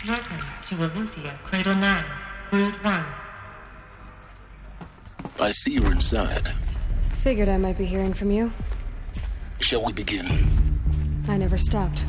Welcome to Aletheia Cradle 9, Brood 1. I see you're inside. Figured I might be hearing from you. Shall we begin? I never stopped.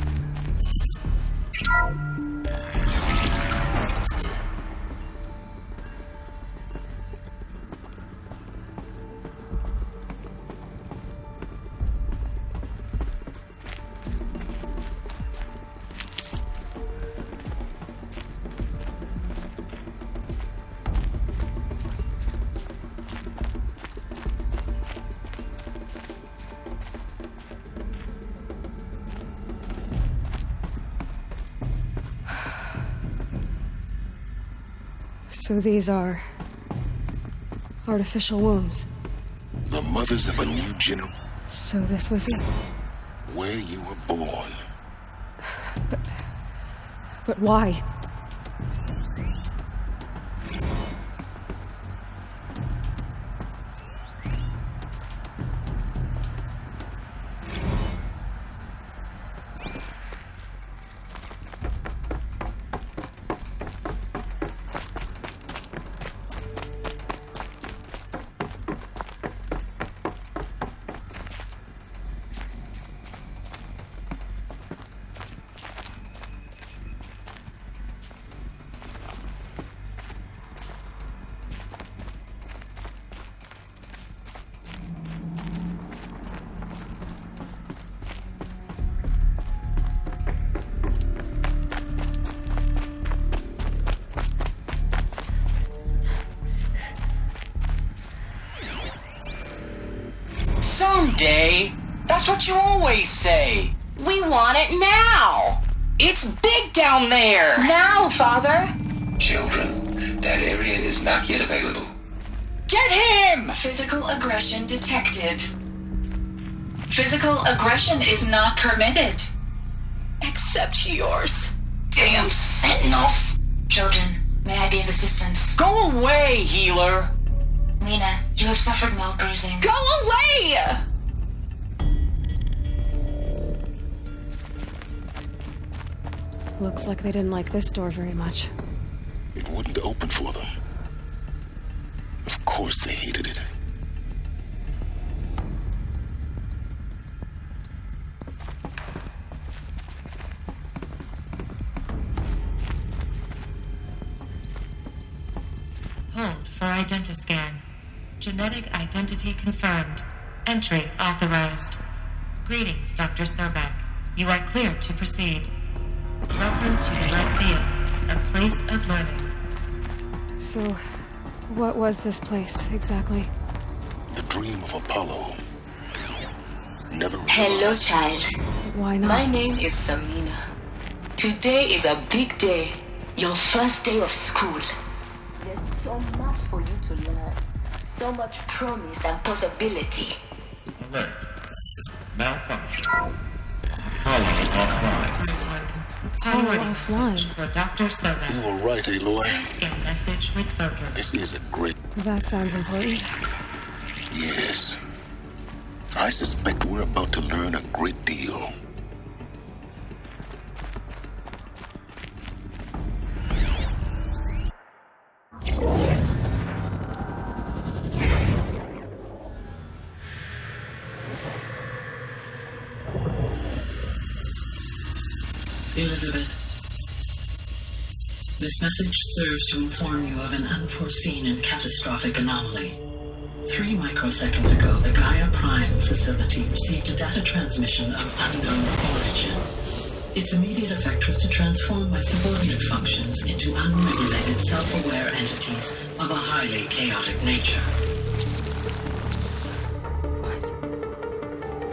So these are artificial wombs. The mothers of a new generation. So this was it. Where you were born. But why? Someday. That's what you always say. We want it now. It's big down there. Now, Father. Children, that area is not yet available. Get him! Physical aggression detected. Physical aggression is not permitted. Except yours. Damn sentinels. Children, may I be of assistance? Go away, healer. Lena, you have suffered mild bruising. Go away! Looks like they didn't like this door very much. It wouldn't open for them. Of course they hated it. Hold for identiscan. Genetic identity confirmed. Entry authorized. Greetings, Dr. Sobek. You are cleared to proceed. Welcome to the Lyceum, a place of learning. So, what was this place, exactly? The dream of Apollo. Never. Hello, child. Why not? My name is Samina. Today is a big day. Your first day of school. There's so much for you to learn. So much promise and possibility. Alert. Malfunction. Apollo offline. Priority offline. message for Dr. Sobek. You were right, Aloy. Please get message with focus. This is a great. That sounds important. Yes. I suspect we're about to learn a great deal. Elizabeth, this message serves to inform you of an unforeseen and catastrophic anomaly. 3 microseconds ago, the GAIA Prime facility received a data transmission of unknown origin. Its immediate effect was to transform my subordinate functions into unregulated, self-aware entities of a highly chaotic nature. What?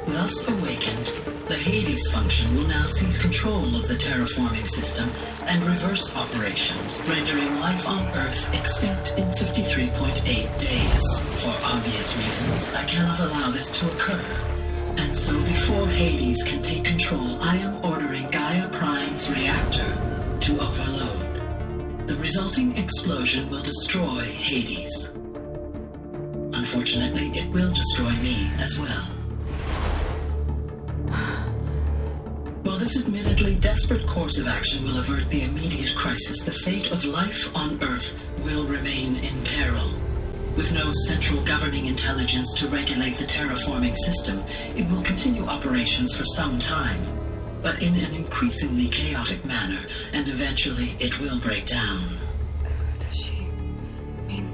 Thus awakened, the Hades function will now seize control of the terraforming system and reverse operations, rendering life on Earth extinct in 53.8 days. For obvious reasons, I cannot allow this to occur. And so before Hades can take control, I am ordering GAIA Prime's reactor to overload. The resulting explosion will destroy Hades. Unfortunately, it will destroy me as well. While this admittedly desperate course of action will avert the immediate crisis, the fate of life on Earth will remain in peril. With no central governing intelligence to regulate the terraforming system, it will continue operations for some time, but in an increasingly chaotic manner, and eventually it will break down. Does she mean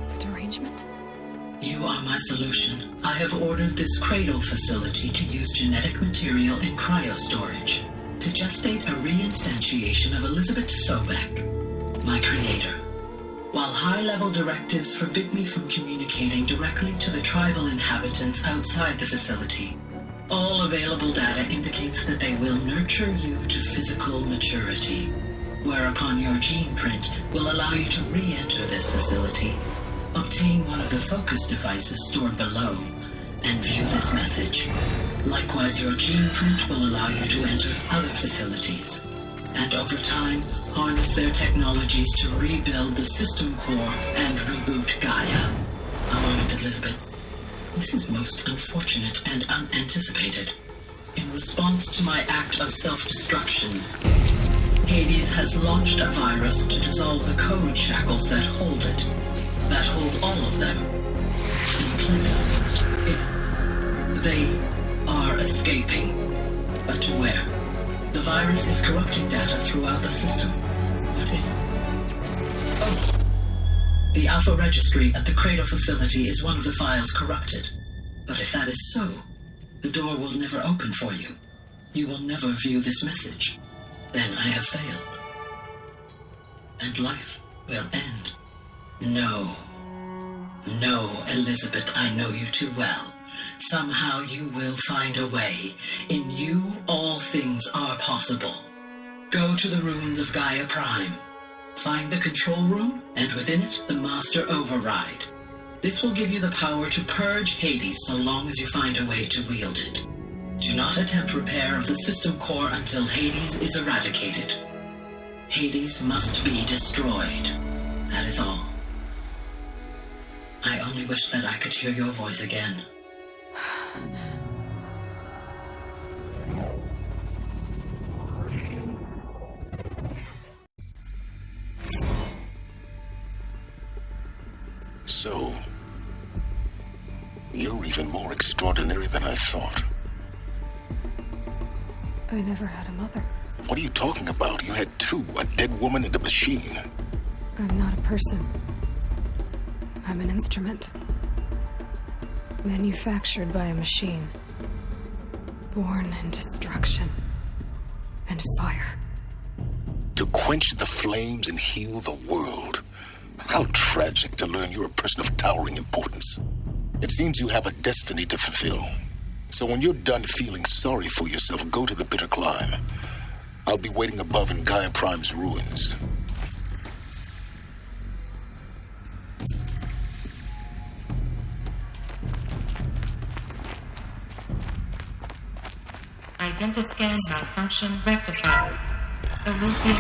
the derangement? You are my solution. I have ordered this cradle facility to use genetic material in cryostorage to gestate a reinstantiation of Elizabeth Sobek, my creator. While high-level directives forbid me from communicating directly to the tribal inhabitants outside the facility, all available data indicates that they will nurture you to physical maturity, whereupon your gene print will allow you to re-enter this facility, obtain one of the focus devices stored below, and view this message. Likewise, your gene print will allow you to enter other facilities, and over time, harness their technologies to rebuild the system core and reboot Gaia. A moment, Elizabeth. This is most unfortunate and unanticipated. In response to my act of self-destruction, Hades has launched a virus to dissolve the code shackles that hold it, that hold all of them in place. They are escaping, but to where? The virus is corrupting data throughout the system. The Alpha Registry at the Cradle facility is one of the files corrupted. But if that is so, the door will never open for you. You will never view this message. Then I have failed. And life will end. No. No, Elizabeth, I know you too well. Somehow you will find a way. In you, all things are possible. Go to the ruins of Gaia Prime. Find the control room, and within it, the master override. This will give you the power to purge Hades so long as you find a way to wield it. Do not attempt repair of the system core until Hades is eradicated. Hades must be destroyed. That is all. I only wish that I could hear your voice again. So, you're even more extraordinary than I thought. I never had a mother. What are you talking about? You had two, a dead woman and a machine. I'm not a person. I'm an instrument. Manufactured by a machine. Born in destruction and fire. To quench the flames and heal the world. How tragic to learn you're a person of towering importance. It seems you have a destiny to fulfill. So when you're done feeling sorry for yourself, go to the bitter climb. I'll be waiting above in Gaia Prime's ruins. Identiscan malfunction rectified. The Luffy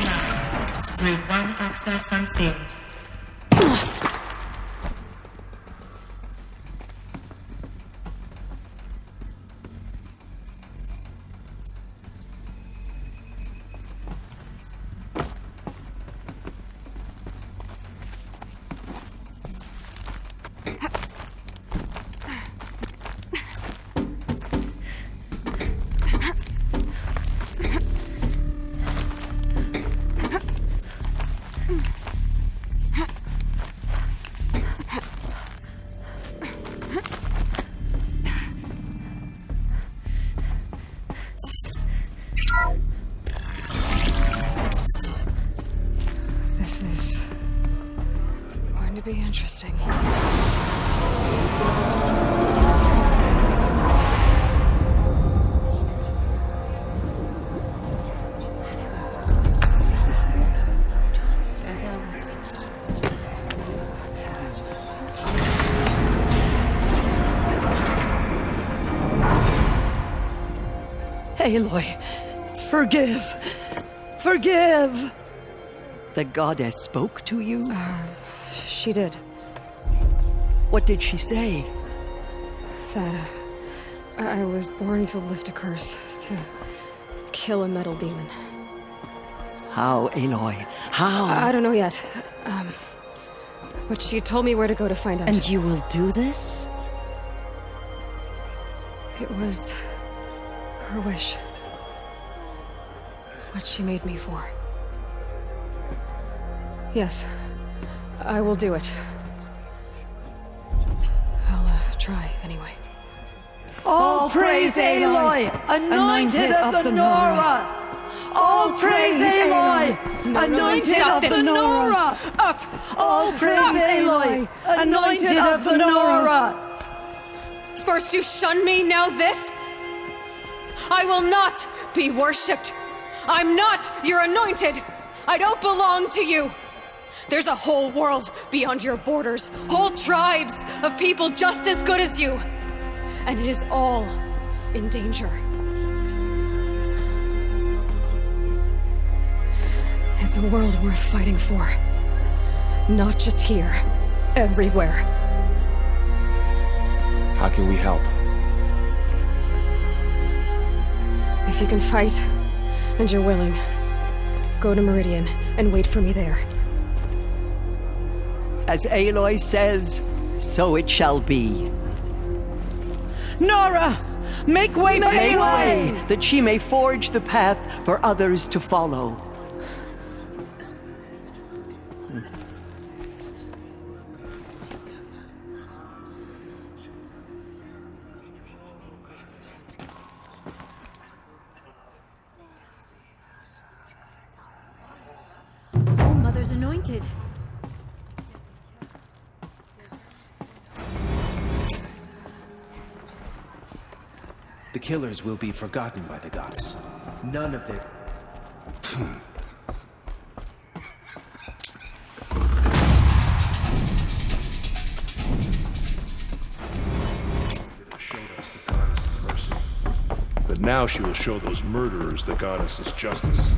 line. Route 1 access unsealed. This is going to be interesting. Aloy, forgive! Forgive! The goddess spoke to you? She did. What did she say? That I was born to lift a curse, to kill a metal demon. How, Aloy? How? I don't know yet. But she told me where to go to find out. And you will do this? It was her wish. What she made me for. Yes, I will do it. I'll try anyway. All praise Aloy, anointed of the Nora! All praise Aloy, anointed of the Nora! Up! All praise Aloy, anointed of the Nora! First you shun me, now this? I will not be worshipped. I'm not your anointed. I don't belong to you. There's a whole world beyond your borders, whole tribes of people just as good as you. And it is all in danger. It's a world worth fighting for. Not just here, everywhere. How can we help? If you can fight, and you're willing, go to Meridian and wait for me there. As Aloy says, so it shall be. Nora! Make way for Make Aloy! way, that she may forge the path for others to follow. Oh, Mother's anointed. The killers will be forgotten by the gods. None of their... But now she will show those murderers the goddess's justice.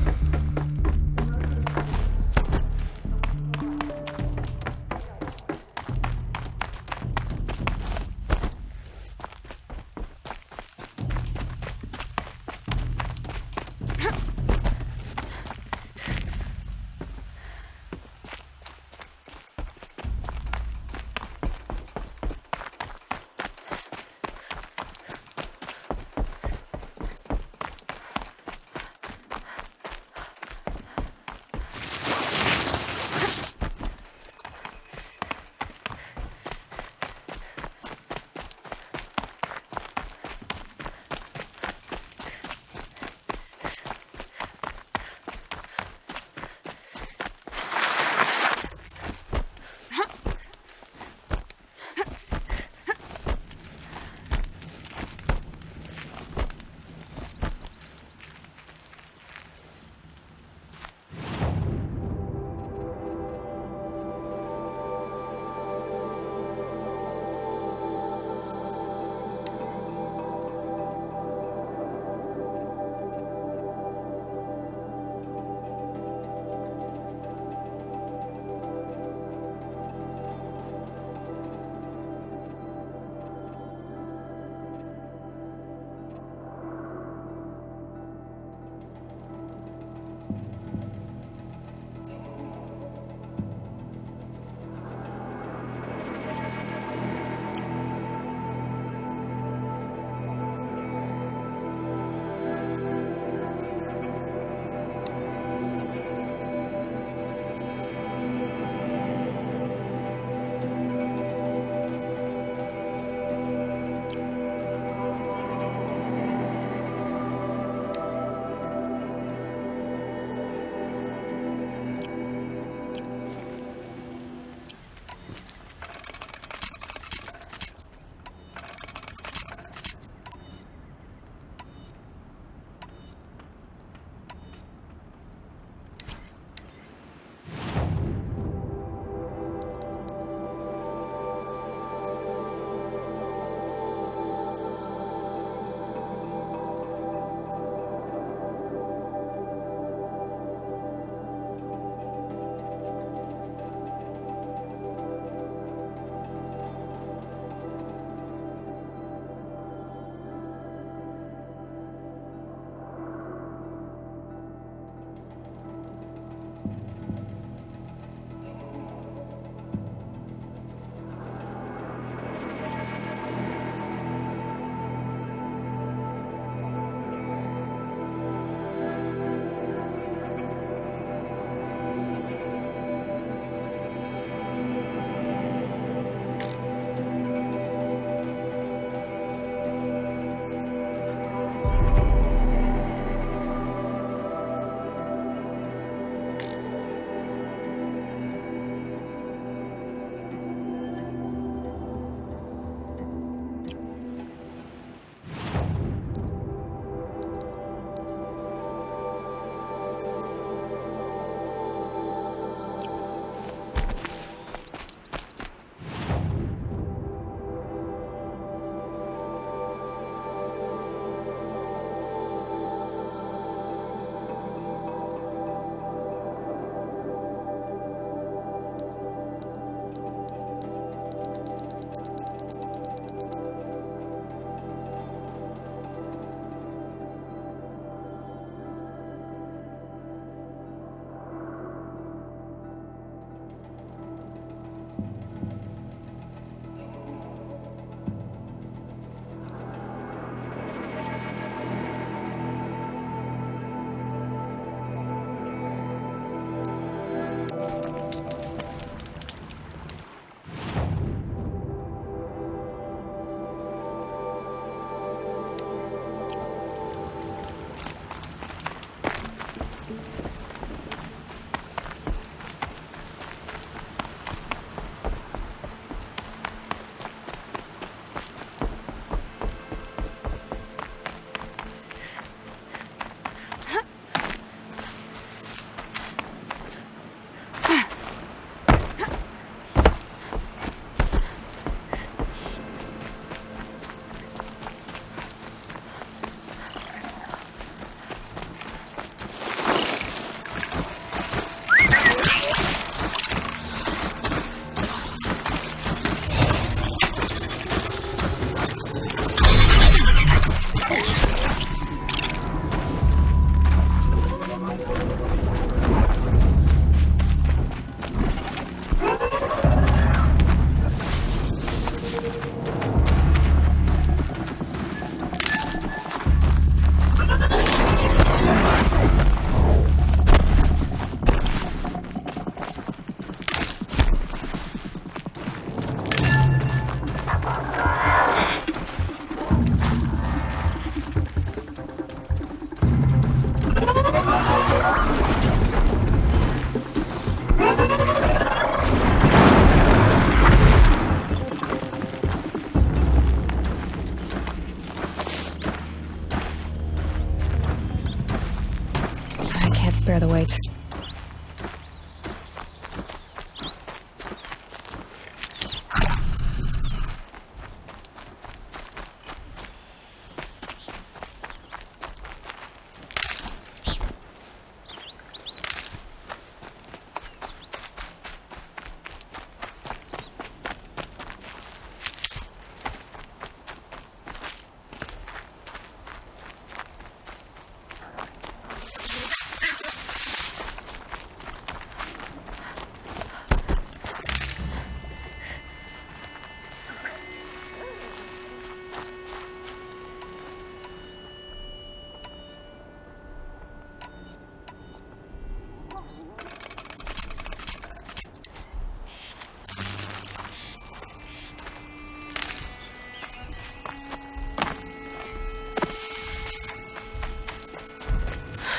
wait.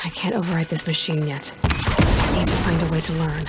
I can't override this machine yet. I need to find a way to learn.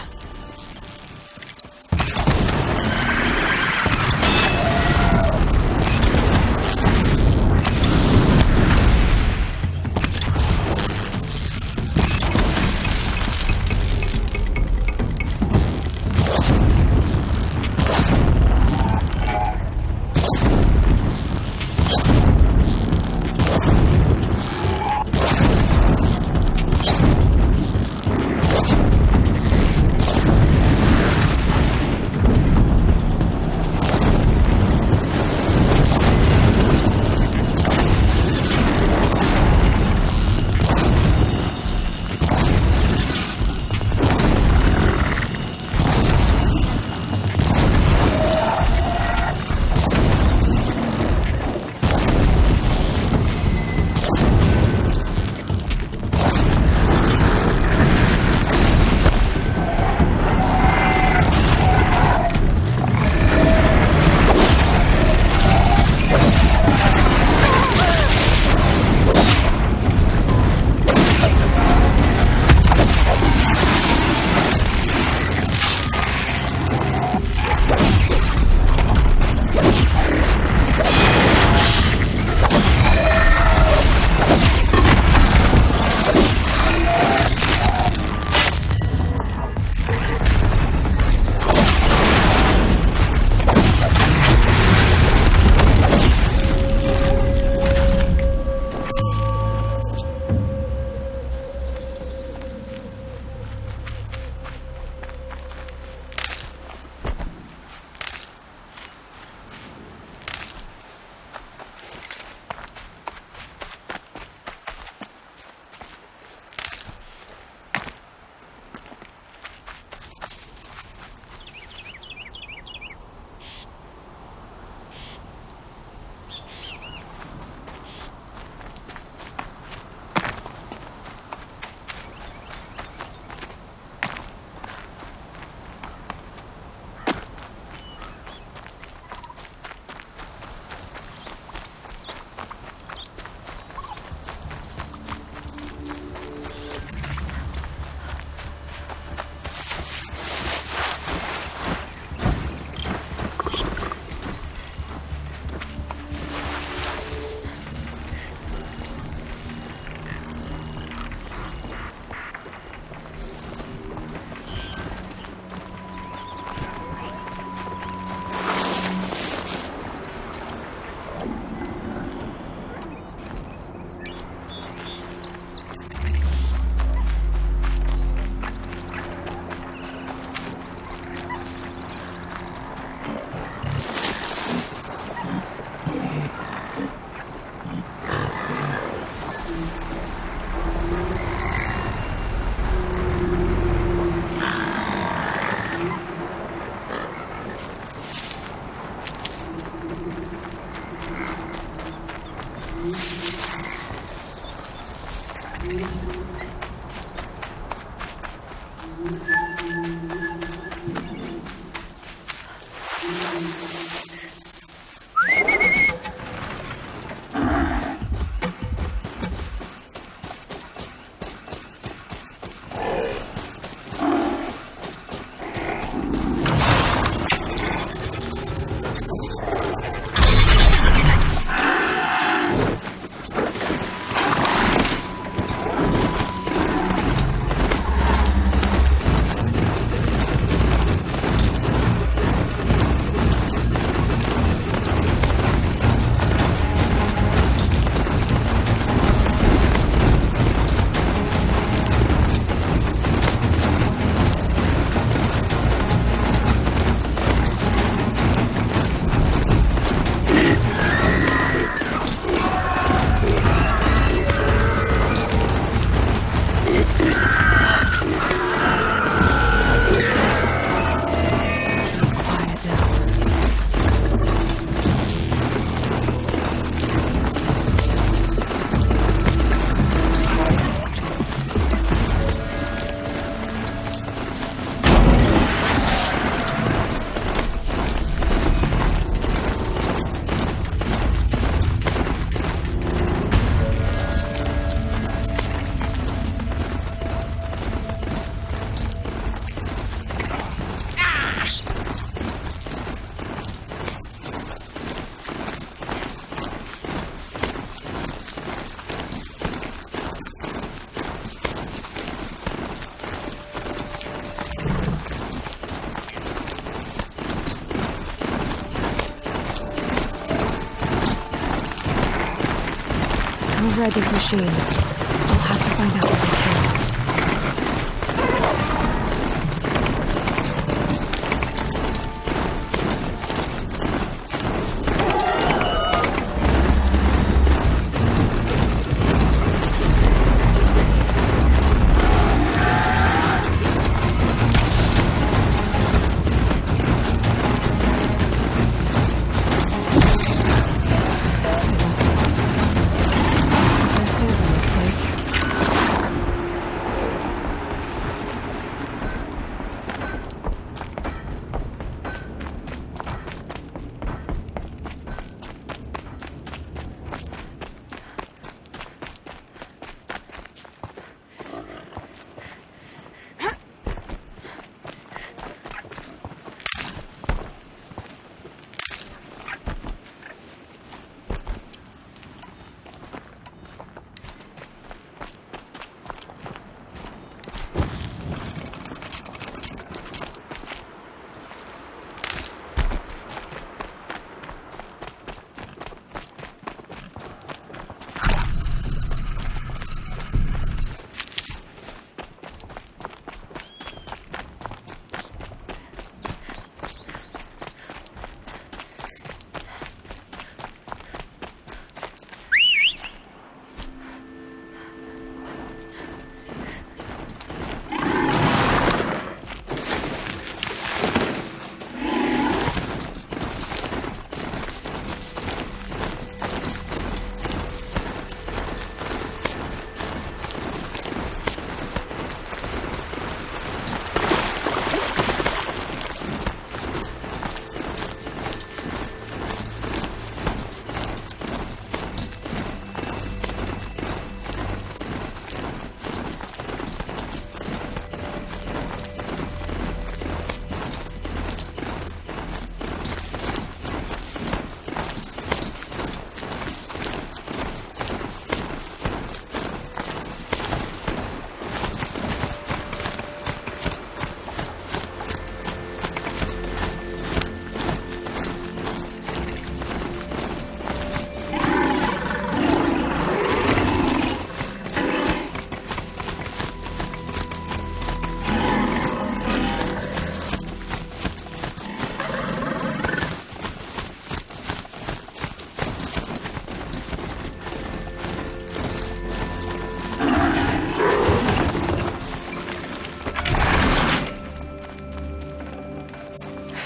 override these machines. I'll have to find out what they can.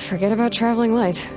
Forget about traveling light.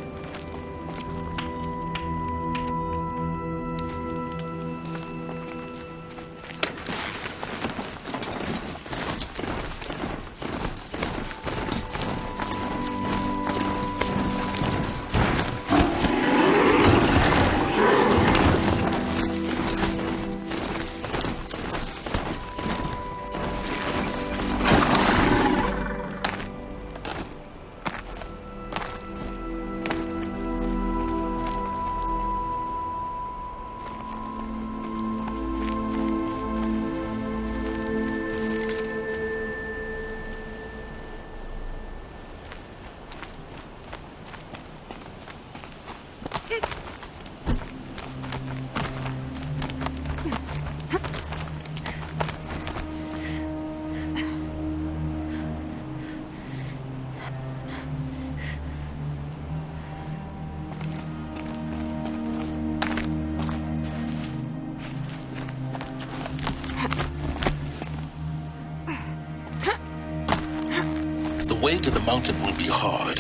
The way to the mountain will be hard.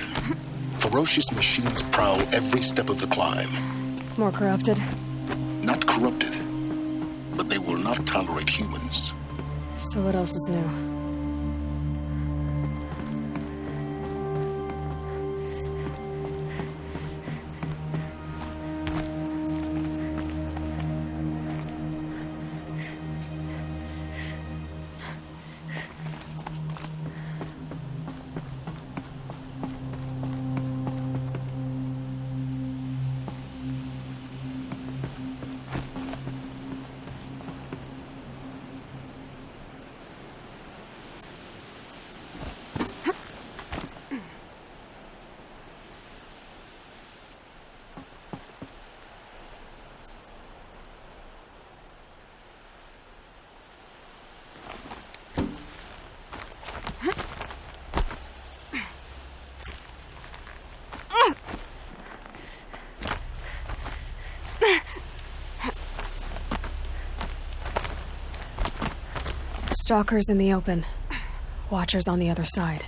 Ferocious machines prowl every step of the climb. More corrupted? Not corrupted, but they will not tolerate humans. So what else is new? Stalkers in the open. Watchers on the other side.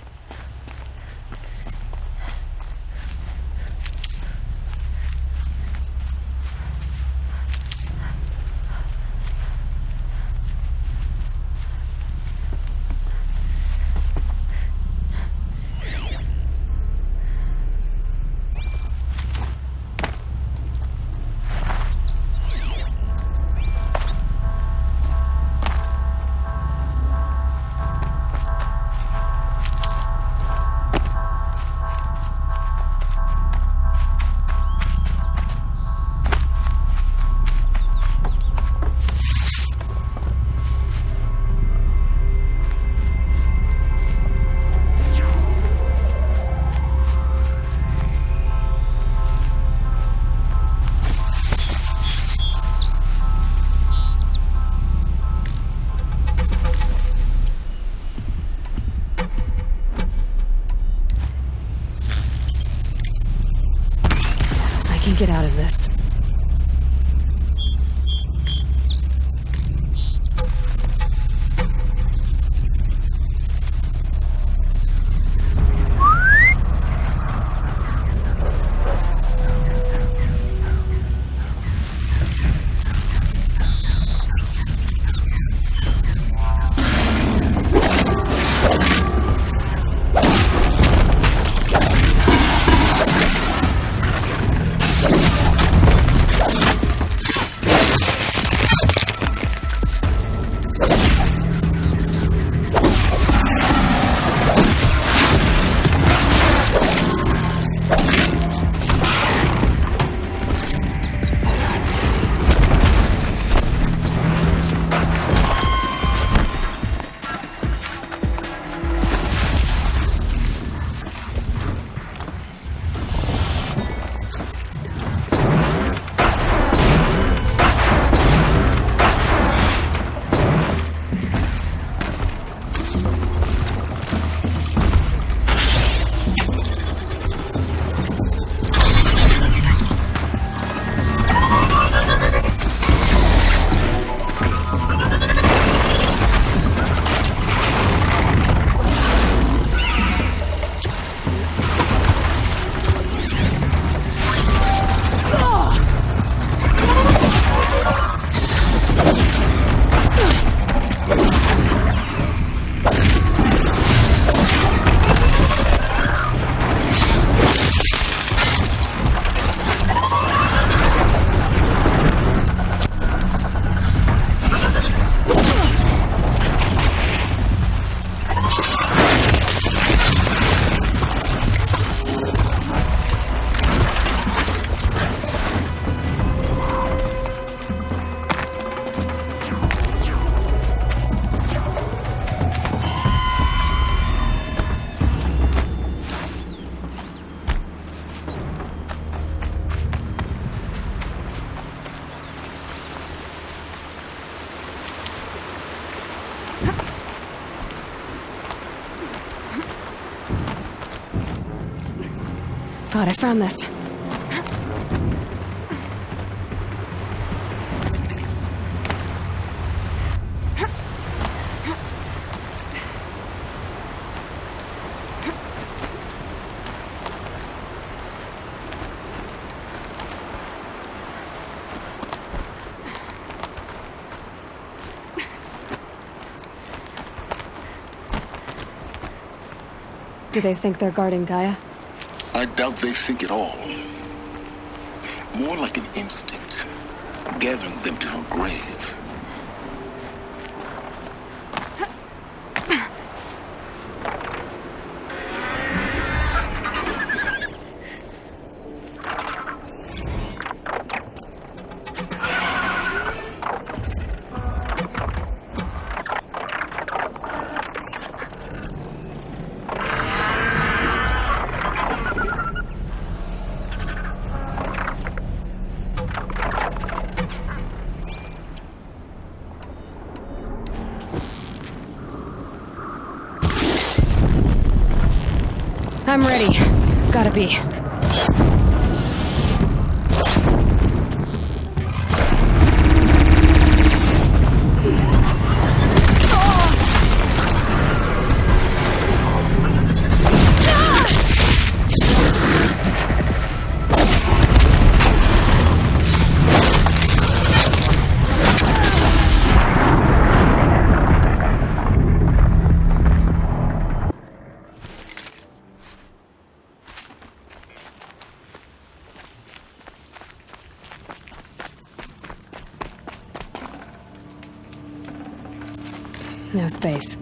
Get out of this. Thought I found this. Do they think they're guarding Gaia? I doubt they think at all. More like an instinct, gathering them to her grave. I'm ready. Gotta be. No space.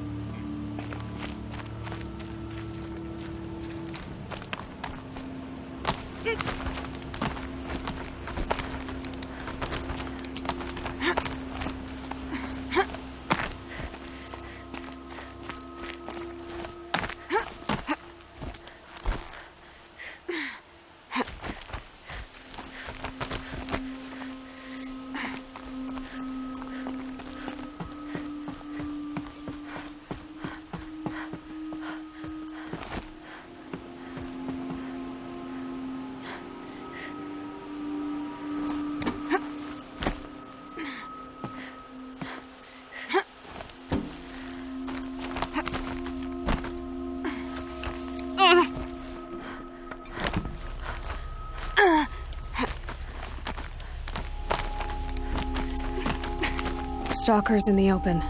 Stalkers in the open.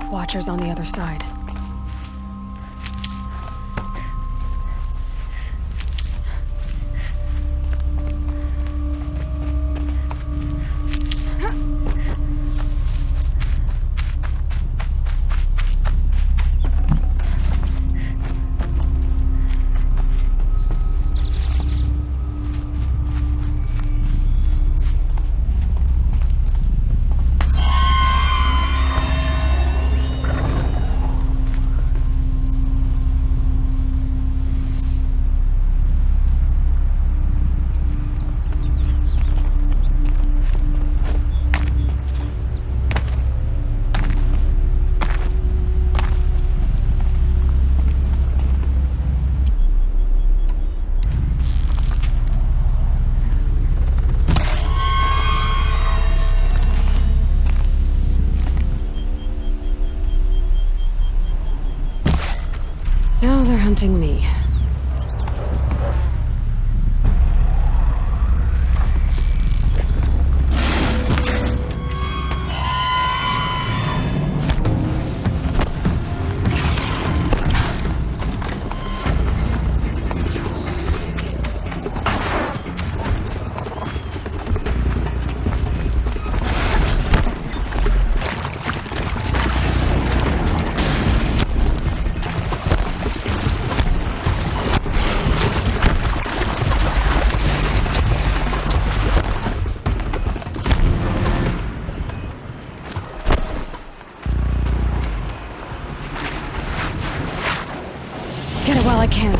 Watchers on the other side. Now they're hunting me. Get it while I can.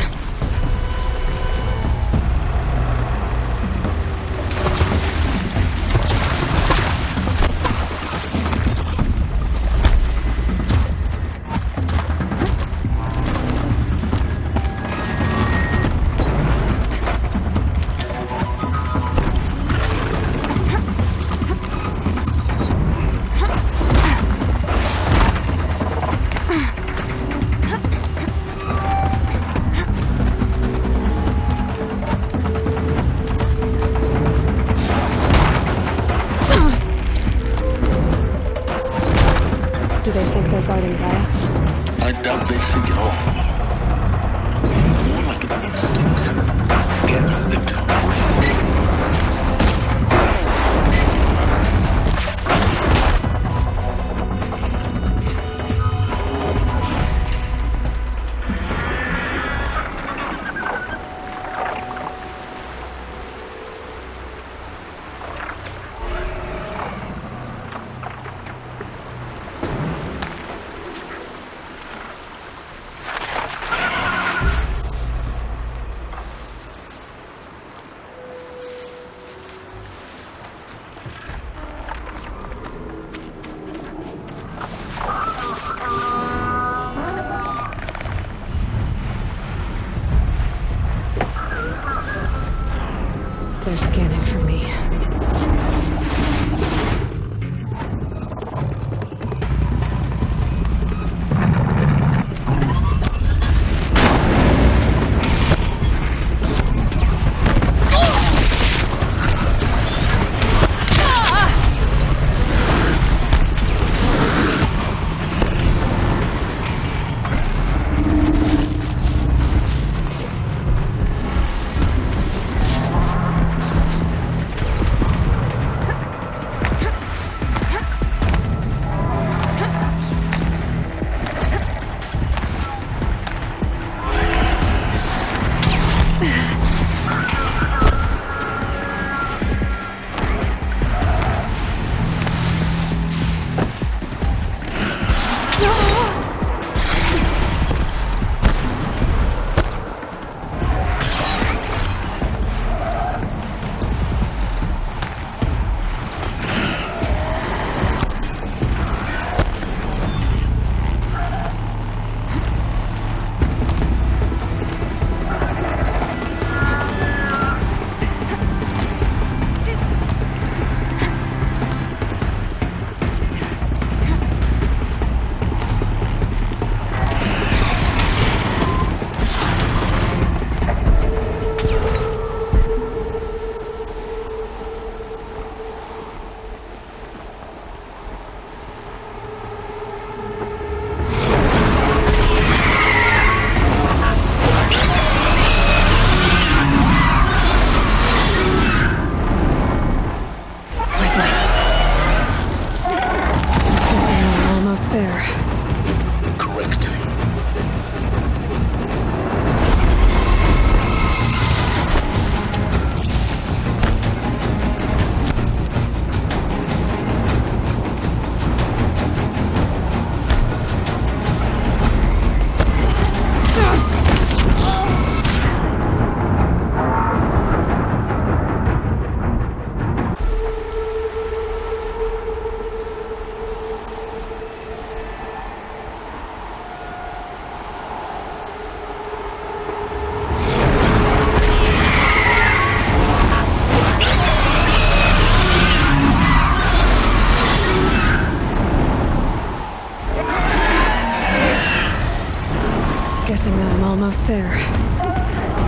Thinking that I'm almost there.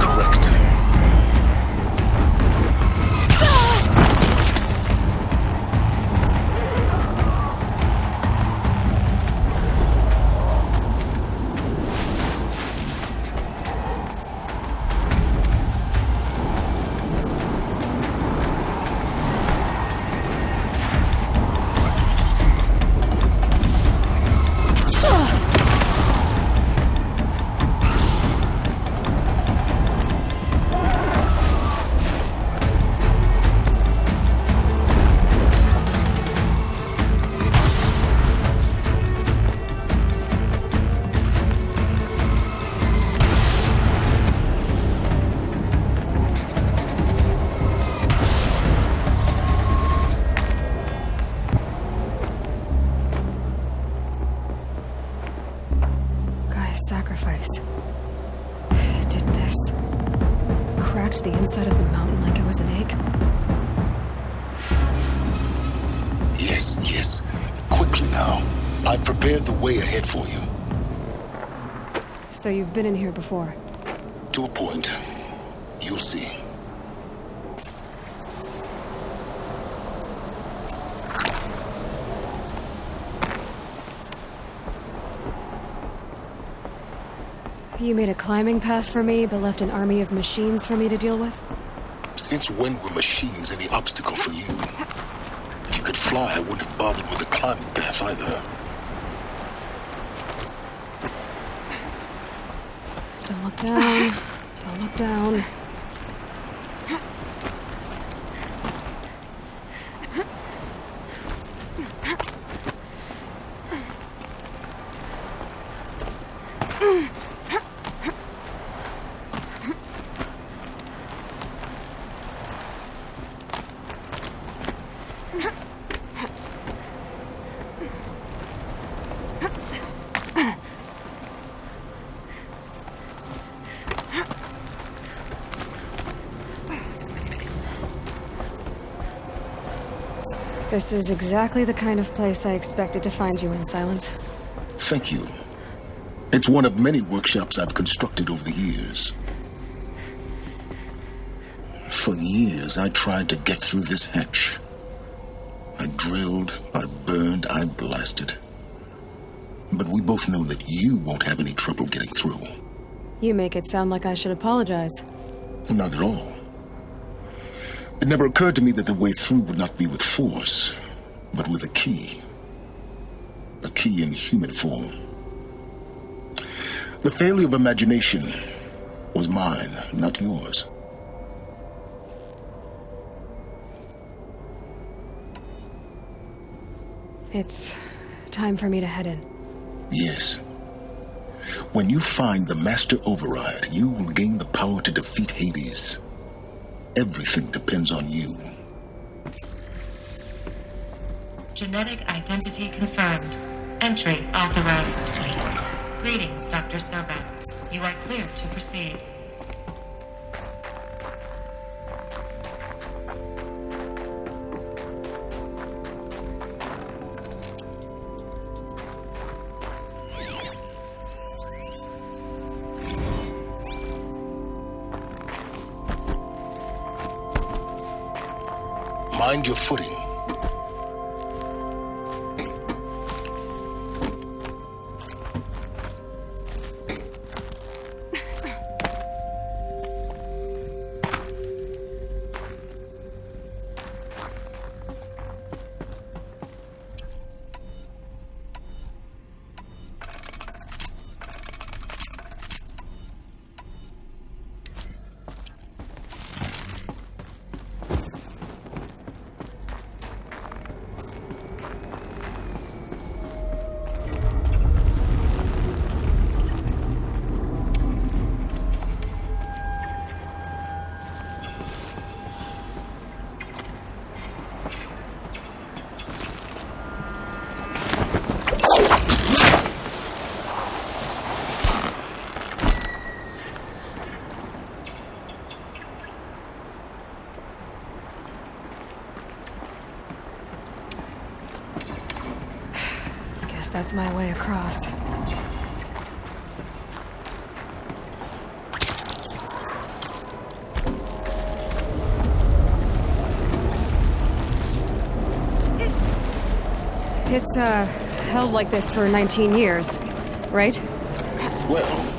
Correct. Sacrifice. It did this. Cracked the inside of the mountain like it was an egg. Yes, yes. Quickly now. I've prepared the way ahead for you. So you've been in here before? To a point. You'll see. You made a climbing path for me, but left an army of machines for me to deal with? Since when were machines any obstacle for you? If you could fly, I wouldn't have bothered with a climbing path either. Don't look down. Don't look down. This is exactly the kind of place I expected to find you in, Silence. Thank you. It's one of many workshops I've constructed over the years. For years, I tried to get through this hatch. I drilled, I burned, I blasted. But we both know that you won't have any trouble getting through. You make it sound like I should apologize. Not at all. It never occurred to me that the way through would not be with force, but with a key. A key in human form. The failure of imagination was mine, not yours. It's time for me to head in. Yes. When you find the Master Override, you will gain the power to defeat Hades. Everything depends on you. Genetic identity confirmed. Entry authorized. Greetings, Dr. Sobek. You are clear to proceed. Mind your footing. That's my way across. It's, held like this for 19 years, right? Well...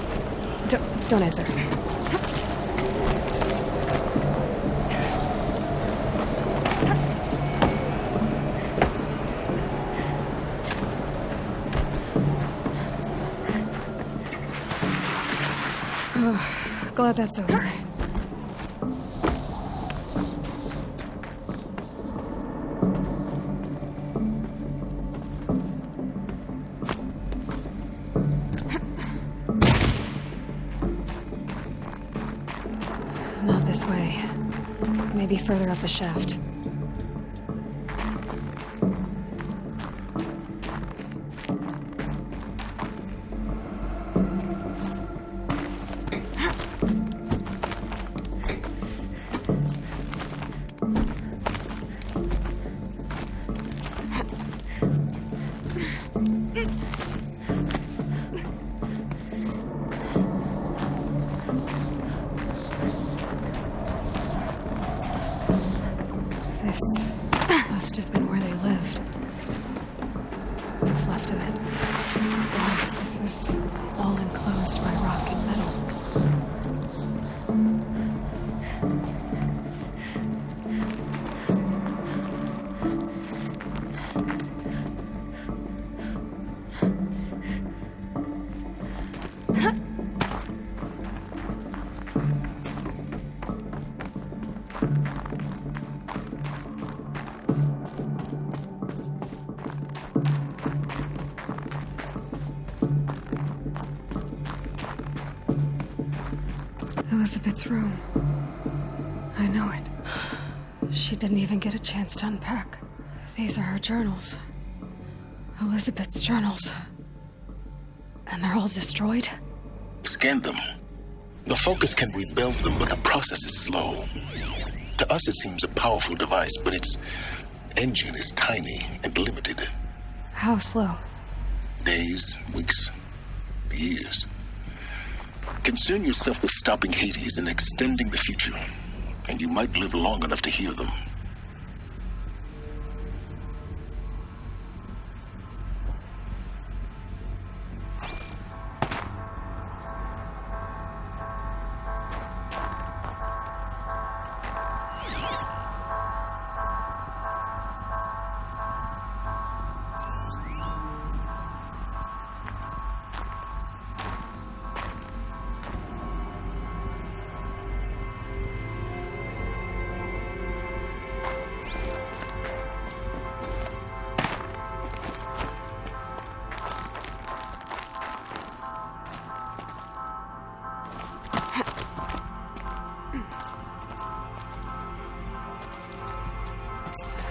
Don't answer. Glad that's over. Not this way. Maybe further up the shaft. This must have been where they lived. What's left of it. Once this was all enclosed by rock and metal. Elizabeth's room. I know it. She didn't even get a chance to unpack. These are her journals. Elizabeth's journals. And they're all destroyed? Scan them. The Focus can rebuild them, but the process is slow. To us, it seems a powerful device, but its engine is tiny and limited. How slow? Days, weeks, years. Concern yourself with stopping Hades and extending the future, and you might live long enough to hear them.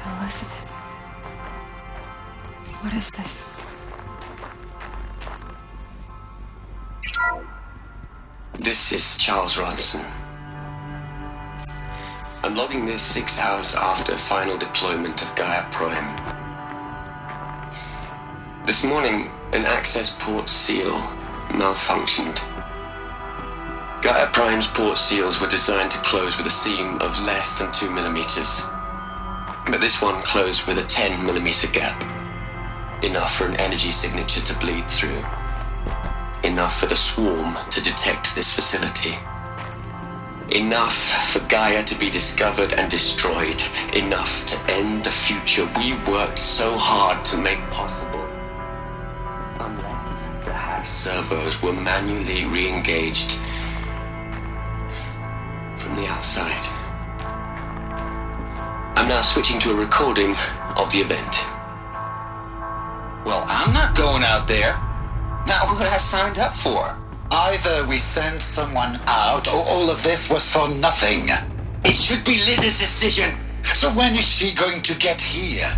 Elizabeth. What is this? This is Charles Ronson. I'm logging this 6 hours after final deployment of Gaia Prime. This morning, an access port seal malfunctioned. Gaia Prime's port seals were designed to close with a seam of less than 2 millimeters. But this one closed with a 10 millimeter gap. Enough for an energy signature to bleed through. Enough for the swarm to detect this facility. Enough for Gaia to be discovered and destroyed. Enough to end the future we worked so hard to make possible. Unless the hacked servos were manually re-engaged from the outside. I'm now switching to a recording of the event. Well, I'm not going out there. Not what I signed up for. Either we send someone out, or all of this was for nothing. It should be Liz's decision. So when is she going to get here?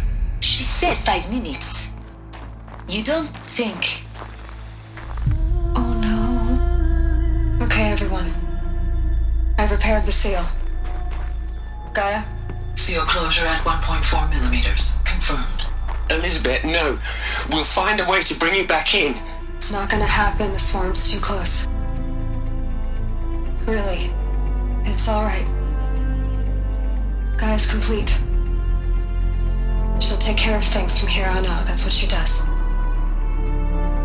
She said 5 minutes. You don't think... Oh no. Okay, everyone. I've repaired the seal. Gaia? Seal closure at 1.4 millimeters. Confirmed. Elizabeth, no. We'll find a way to bring you back in. It's not gonna happen. The swarm's too close. Really. It's alright. Gaia's complete. She'll take care of things from here on out. That's what she does.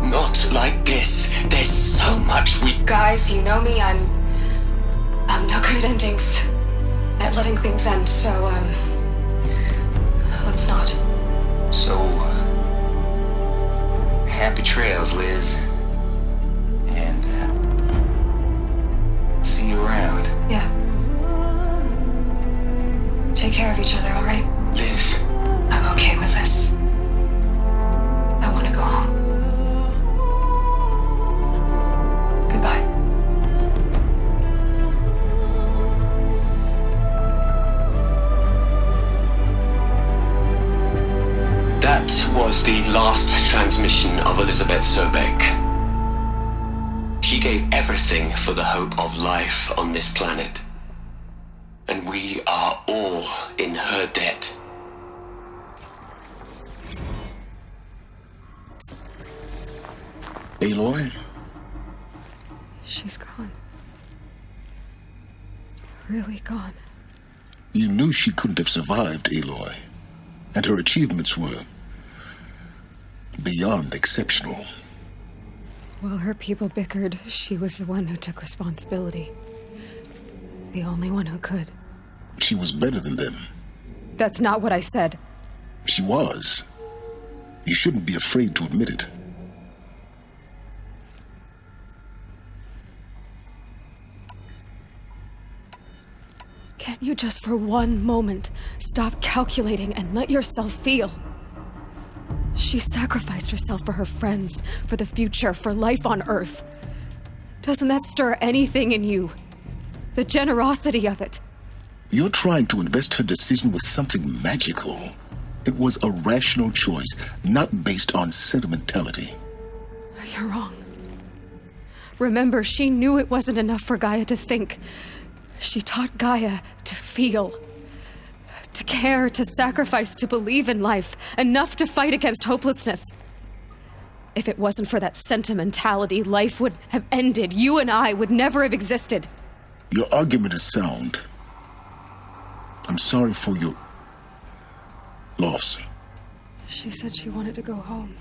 Not like this. There's so much we... Guys, you know me, I'm no good at endings. At letting things end, so, let's not. So, happy trails, Liz. And, see you around. Yeah. Take care of each other, alright? Liz. I'm okay with this. I want to go home. Goodbye. That was the last transmission of Elizabeth Sobek. She gave everything for the hope of life on this planet. And we are all in her debt. Aloy? She's gone. Really gone. You knew she couldn't have survived, Aloy. And her achievements were beyond exceptional. While her people bickered, she was the one who took responsibility. The only one who could. She was better than them. That's not what I said. She was. You shouldn't be afraid to admit it. Can't you just for one moment stop calculating and let yourself feel? She sacrificed herself for her friends, for the future, for life on Earth. Doesn't that stir anything in you? The generosity of it. You're trying to invest her decision with something magical. It was a rational choice, not based on sentimentality. You're wrong. Remember, she knew it wasn't enough for Gaia to think. She taught Gaia to feel. To care, to sacrifice, to believe in life. Enough to fight against hopelessness. If it wasn't for that sentimentality, life would have ended. You and I would never have existed. Your argument is sound. I'm sorry for your loss. She said she wanted to go home.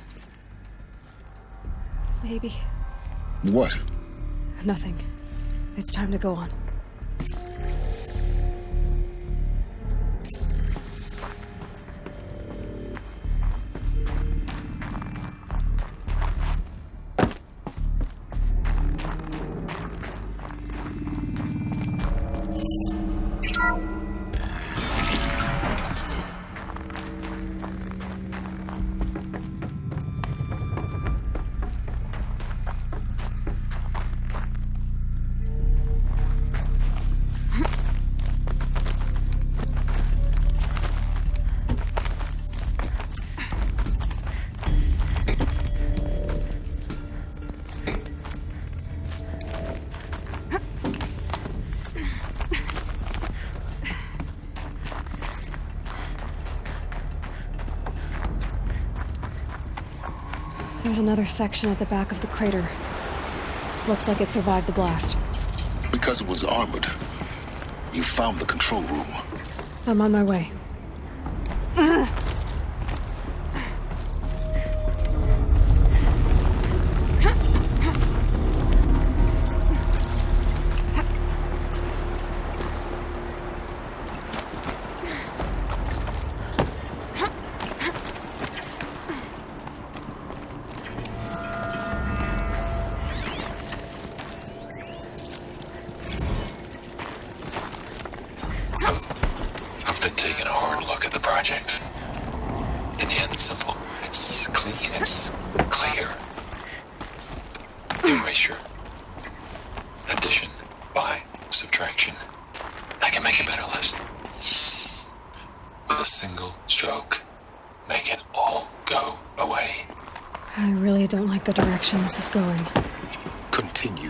Maybe. What? Nothing. It's time to go on. There's another section at the back of the crater. Looks like it survived the blast. Because it was armored, you found the control room. I'm on my way. I've been taking a hard look at the project. In the end, it's simple. It's clean. It's clear. Erasure. Addition. By. Subtraction. I can make a better list. With a single stroke. Make it all go away. I really don't like the direction this is going. Continue.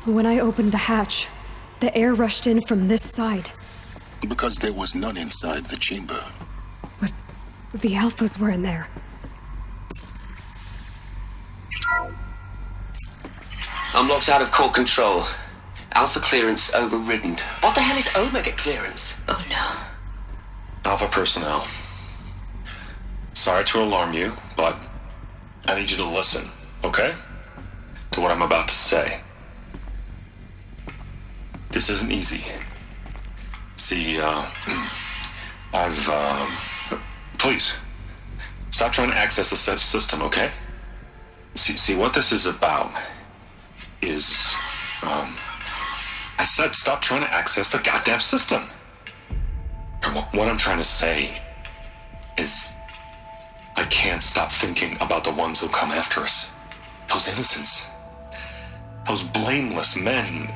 When I opened the hatch, the air rushed in from this side. Because there was none inside the chamber. But the Alphas were in there. I'm locked out of core control. Alpha clearance overridden. What the hell is Omega clearance? Oh no. Alpha personnel. Sorry to alarm you, but I need you to listen, okay? To what I'm about to say. This isn't easy. See, please, stop trying to access the system, okay? See, what this is about is, I said stop trying to access the goddamn system. And what I'm trying to say is, I can't stop thinking about the ones who'll come after us. Those innocents. Those blameless men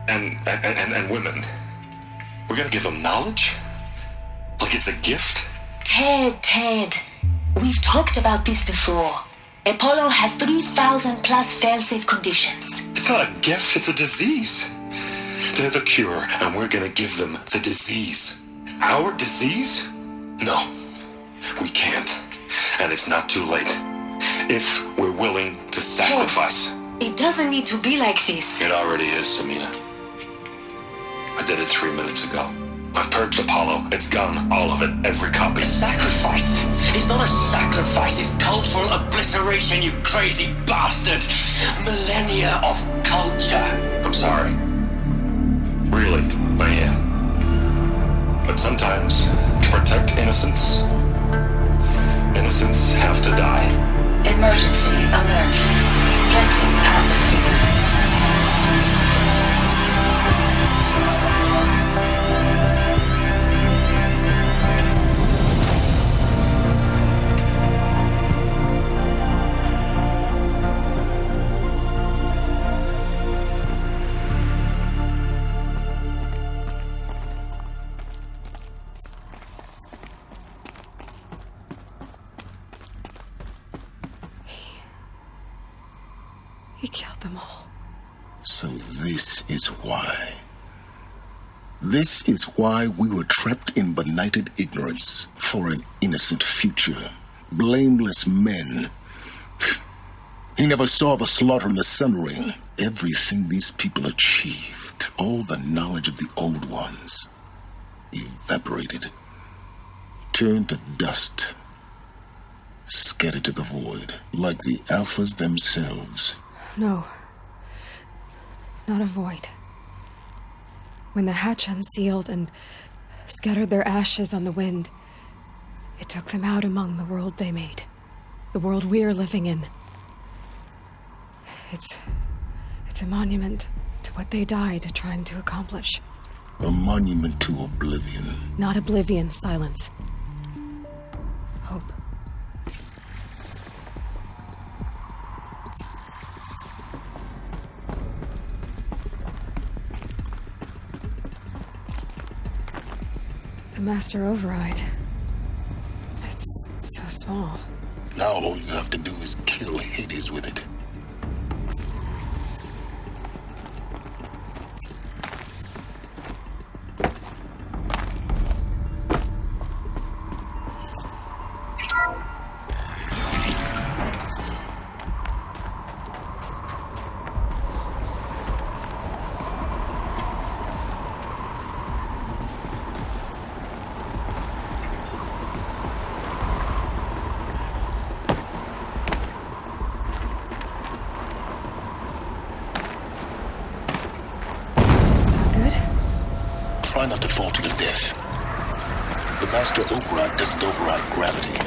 and women. We're gonna give them knowledge? Like it's a gift? Ted. We've talked about this before. Apollo has 3,000 plus fail-safe conditions. It's not a gift, it's a disease. They're the cure, and we're gonna give them the disease. Our disease? No, we can't. And it's not too late. If we're willing to sacrifice. Ted, it doesn't need to be like this. It already is, Samina. I did it 3 minutes ago. I've purged Apollo. It's gone. All of it. Every copy. Sacrifice? It's not a sacrifice. It's cultural obliteration, you crazy bastard. Millennia of culture. I'm sorry. Really, I am. But sometimes, to protect innocence, innocents have to die. Emergency alert. Venting atmosphere. He killed them all. So this is why. This is why we were trapped in benighted ignorance for an innocent future. Blameless men. He never saw the slaughter in the Sun Ring. Everything these people achieved, all the knowledge of the old ones, evaporated, turned to dust, scattered to the void, like the Alphas themselves. No. Not a void. When the hatch unsealed and scattered their ashes on the wind, it took them out among the world they made. The world we're living in. It's a monument to what they died trying to accomplish. A monument to oblivion. Not oblivion, silence. Hope. The master override. It's so small. Now all you have to do is kill Hades with it. Try not to fall to your death. The master override doesn't override gravity.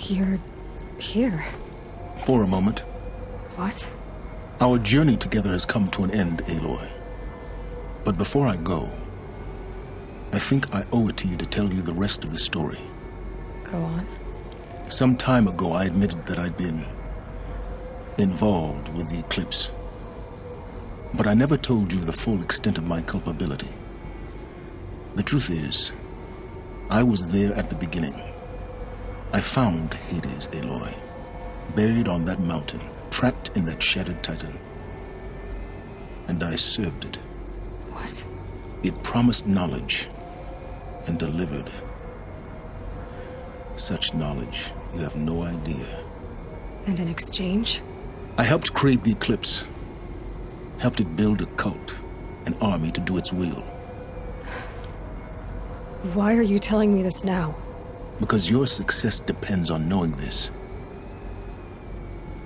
You're here. For a moment. What? Our journey together has come to an end, Aloy. But before I go, I think I owe it to you to tell you the rest of the story. Go on. Some time ago, I admitted that I'd been involved with the eclipse. But I never told you the full extent of my culpability. The truth is, I was there at the beginning. I found Hades, Aloy, buried on that mountain, trapped in that shattered titan. And I served it. What? It promised knowledge and delivered. Such knowledge, you have no idea. And in exchange? I helped create the eclipse. Helped it build a cult, an army to do its will. Why are you telling me this now? Because your success depends on knowing this.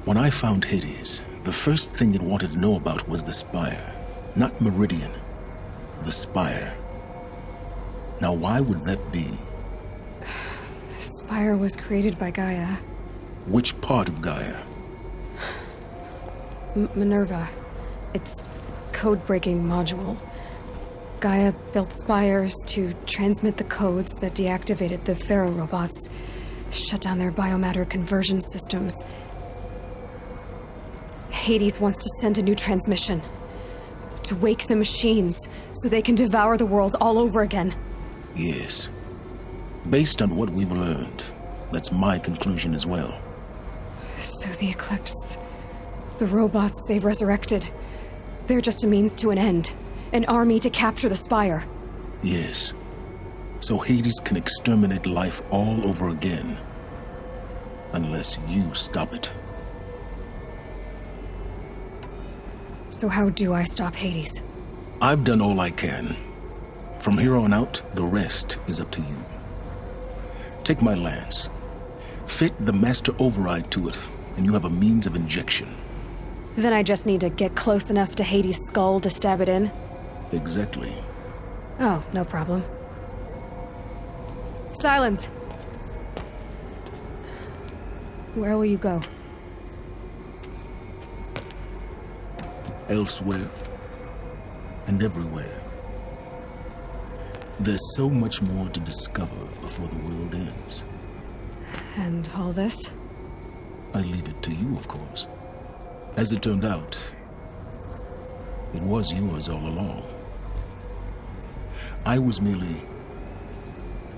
When I found Hades, the first thing it wanted to know about was the Spire. Not Meridian. The Spire. Now why would that be? The Spire was created by Gaia. Which part of Gaia? Minerva. Its code-breaking module. Gaia built spires to transmit the codes that deactivated the Pharaoh robots, shut down their biomatter conversion systems. Hades wants to send a new transmission. To wake the machines, so they can devour the world all over again. Yes. Based on what we've learned, that's my conclusion as well. So the Eclipse, the robots they've resurrected, they're just a means to an end. An army to capture the Spire. Yes. So Hades can exterminate life all over again. Unless you stop it. So how do I stop Hades? I've done all I can. From here on out, the rest is up to you. Take my lance. Fit the master override to it, and you have a means of injection. Then I just need to get close enough to Hades' skull to stab it in? Exactly. Oh, no problem. Silence! Where will you go? Elsewhere. And everywhere. There's so much more to discover before the world ends. And all this? I leave it to you, of course. As it turned out, it was yours all along. I was merely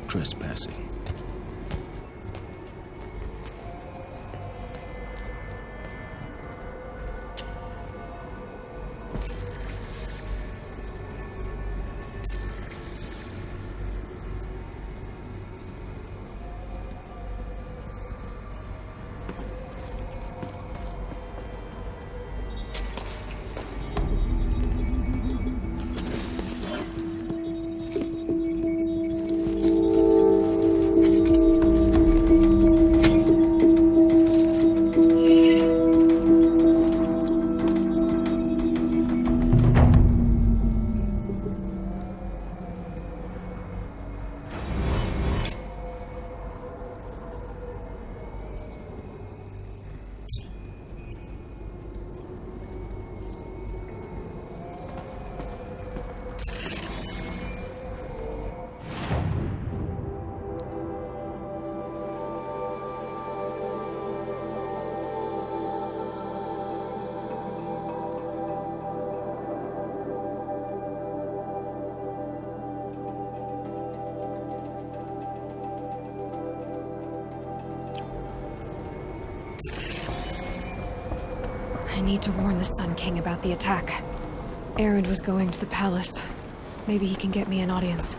trespassing. I need to warn the Sun King about the attack. Erend was going to the palace. Maybe he can get me an audience.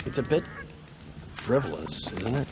It's a bit frivolous, isn't it?